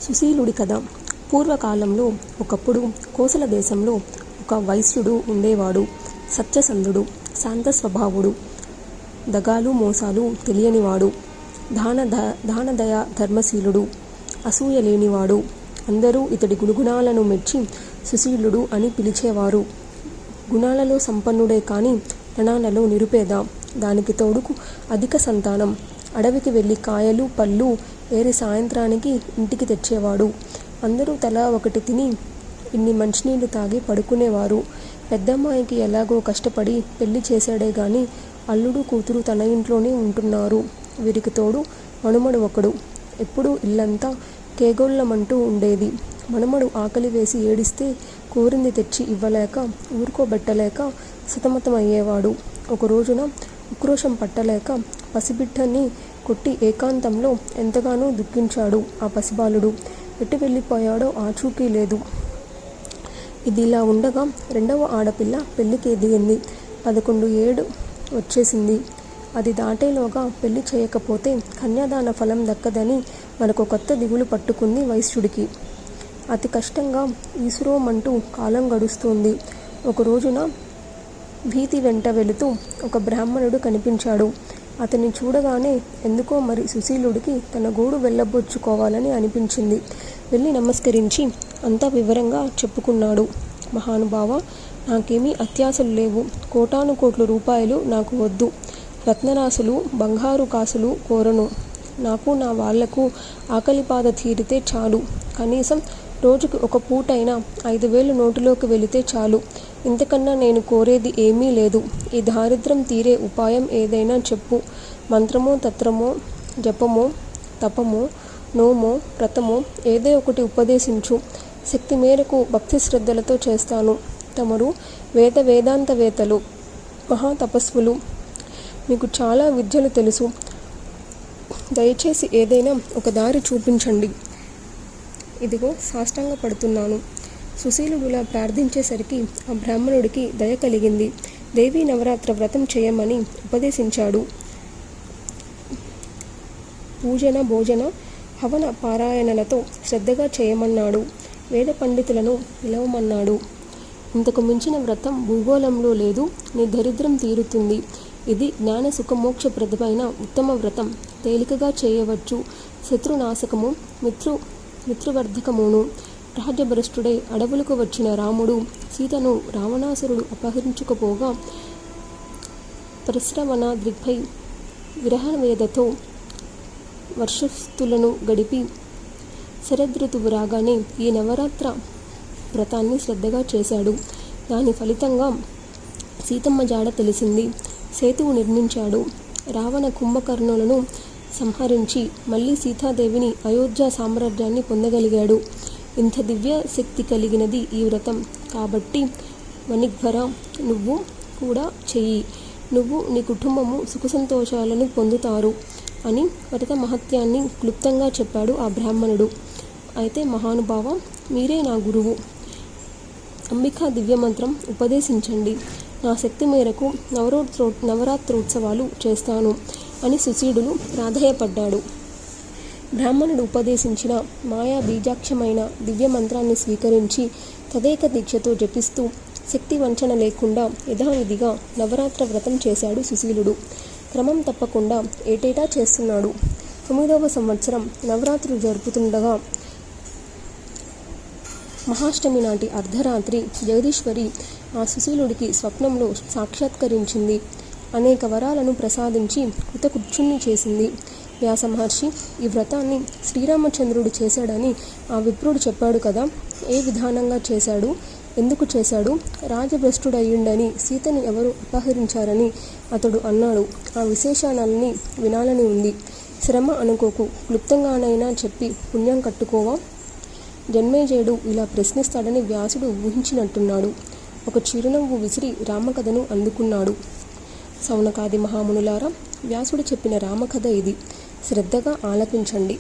సుశీలుడి కథ. పూర్వకాలంలో ఒకప్పుడు కోసల దేశంలో ఒక వైశ్యుడు ఉండేవాడు. సత్యసంధుడు, శాంత స్వభావుడు, దగాలు మోసాలు తెలియనివాడు, దానదయ ధర్మశీలుడు, అసూయ లేనివాడు. అందరూ ఇతడి గుణగుణాలను మెచ్చి సుశీలుడు అని పిలిచేవారు. గుణాలలో సంపన్నుడే కాని ధనాలలో నిరుపేద. దానికి తోడుకు అధిక సంతానం. అడవికి వెళ్ళి కాయలు పళ్ళు ఏరి సాయంత్రానికి ఇంటికి తెచ్చేవాడు. అందరూ తలా ఒకటి తిని ఇన్ని మంచినీళ్లు తాగి పడుకునేవారు. పెద్దమ్మాయికి ఎలాగో కష్టపడి పెళ్లి చేశాడే గాని అల్లుడు కూతురు తన ఇంట్లోనే ఉంటున్నారు. వీరికి తోడు మనుమడు ఒకడు. ఎప్పుడూ ఇల్లంతా కేగోళ్ళమంటూ ఉండేది. మనుమడు ఆకలి వేసి ఏడిస్తే కోరింది తెచ్చి ఇవ్వలేక ఊరుకోబెట్టలేక సతమతమయ్యేవాడు. ఒక రోజున ఉక్రోషం పట్టలేక పసిబిడ్డని కొట్టి ఏకాంతంలో ఎంతగానో దుఃఖించాడు ఆ పసిబాలుడు. ఎటు వెళ్ళిపోయాడో ఆచూకీ లేదు. ఇదిలా ఉండగా రెండవ ఆడపిల్ల పెళ్లికి ఎదిగింది. 11 ఏడు వచ్చేసింది. అది దాటేలోగా పెళ్లి చేయకపోతే కన్యాదాన ఫలం దక్కదని మనకు కొత్త దిగులు పట్టుకుంది వైశ్యుడికి. అతి కష్టంగా ఈసురోమంటూ కాలం గడుస్తోంది. ఒక రోజున వీధి వెంట వెళుతూ ఒక బ్రాహ్మణుడు కనిపించాడు. అతన్ని చూడగానే ఎందుకో మరి సుశీలుడికి తన గోడు వెళ్ళబొచ్చుకోవాలని అనిపించింది. వెళ్ళి నమస్కరించి అంతా వివరంగా చెప్పుకున్నాడు. మహానుభావ, నాకేమీ అత్యాశలు లేవు. కోటానుకోట్ల రూపాయలు నాకు వద్దు. రత్నరాసులు బంగారు కాసులు కోరను. నాకు నా వాళ్లకు ఆకలిబాధ తీరితే చాలు. కనీసం రోజుకి ఒక పూటైనా 5,000 నోటులోకి వెళితే చాలు. ఇంతకన్నా నేను కోరేది ఏమీ లేదు. ఈ దారిద్ర్యం తీరే ఉపాయం ఏదైనా చెప్పు. మంత్రమో తంత్రమో జపమో తపమో నోమో వ్రతమో ఏదో ఒకటి ఉపదేశించు. శక్తి మేరకు భక్తి శ్రద్ధలతో చేస్తాను. తమరు వేదాంతవేత్తలు, మహాతపస్వులు. మీకు చాలా విద్యలు తెలుసు. దయచేసి ఏదైనా ఒక దారి చూపించండి. ఇదిగో సాష్టాంగ పడుతున్నాను. సుశీలుడులా ప్రార్థించేసరికి ఆ బ్రాహ్మణుడికి దయ కలిగింది. దేవీ నవరాత్ర వ్రతం చేయమని ఉపదేశించాడు. పూజన భోజన హవన పారాయణలతో శ్రద్ధగా చేయమన్నాడు. వేద పండితులను పిలవమన్నాడు. ఇంతకు మించిన వ్రతం భూగోళంలో లేదు. నీ దరిద్రం తీరుతుంది. ఇది జ్ఞాన సుఖమోక్షప్రదమైన ఉత్తమ వ్రతం. తేలికగా చేయవచ్చు. శత్రునాశకము మిత్రువర్ధకమును. రాజ్యభ్రష్టుడై అడవులకు వచ్చిన రాముడు సీతను రావణాసురుడు అపహరించుకుపోగా పరిశ్రవణాద్రిపై విరహవేదతో వర్షస్తులను గడిపి శరదృతువు రాగానే ఈ నవరాత్ర వ్రతాన్ని శ్రద్ధగా చేశాడు. దాని ఫలితంగా సీతమ్మ జాడ తెలిసింది. సేతువు నిర్మించాడు. రావణ కుంభకర్ణులను సంహరించి మళ్ళీ సీతాదేవిని అయోధ్య సామ్రాజ్యాన్ని పొందగలిగాడు. ఇంత దివ్య శక్తి కలిగినది ఈ వ్రతం. కాబట్టి వనిగ్వర, నువ్వు కూడా చెయ్యి. నువ్వు నీ కుటుంబము సుఖసంతోషాలను పొందుతారు అని వ్రత మహత్యాన్ని క్లుప్తంగా చెప్పాడు ఆ బ్రాహ్మణుడు. అయితే మహానుభావ, మీరే నా గురువు. అంబికా దివ్యమంత్రం ఉపదేశించండి. నా శక్తి మేరకు నవరాత్రోత్సవాలు చేస్తాను అని సుశీలుడు ప్రాధేయపడ్డాడు. బ్రాహ్మణుడు ఉపదేశించిన మాయా బీజాక్షమైన దివ్యమంత్రాన్ని స్వీకరించి తదేక దీక్షతో జపిస్తూ శక్తి వంచన లేకుండా యథావిధిగా నవరాత్ర వ్రతం చేశాడు సుశీలుడు. క్రమం తప్పకుండా ఏటేటా చేస్తున్నాడు. 9వ సంవత్సరం నవరాత్రులు జరుపుతుండగా మహాష్టమి నాటి అర్ధరాత్రి జగదీశ్వరి ఆ సుశీలుడికి స్వప్నంలో సాక్షాత్కరించింది. అనేక వరాలను ప్రసాదించి కృతకృత్యుణ్ణి చేసింది. వ్యాస మహర్షి ఈ వ్రతాన్ని శ్రీరామచంద్రుడు చేశాడని ఆ విప్రుడు చెప్పాడు కదా. ఏ విధానంగా చేశాడు, ఎందుకు చేశాడు? రాజభ్రష్టుడయ్యుండని సీతని ఎవరు అపహరించారని అతడు అన్నాడు. ఆ విశేషాలన్నీ వినాలని ఉంది. శ్రమ అనుకోకు. క్లుప్తంగానైనా చెప్పి పుణ్యం కట్టుకోవా? జన్మేజయుడు ఇలా ప్రశ్నిస్తాడని వ్యాసుడు ఊహించినట్టున్నాడు. ఒక చిరునవ్వు విసిరి రామకథను అందుకున్నాడు. సౌనకాది మహామునులారా, వ్యాసుడు చెప్పిన రామకథ ఇది. శ్రద్ధగా ఆలకించండి.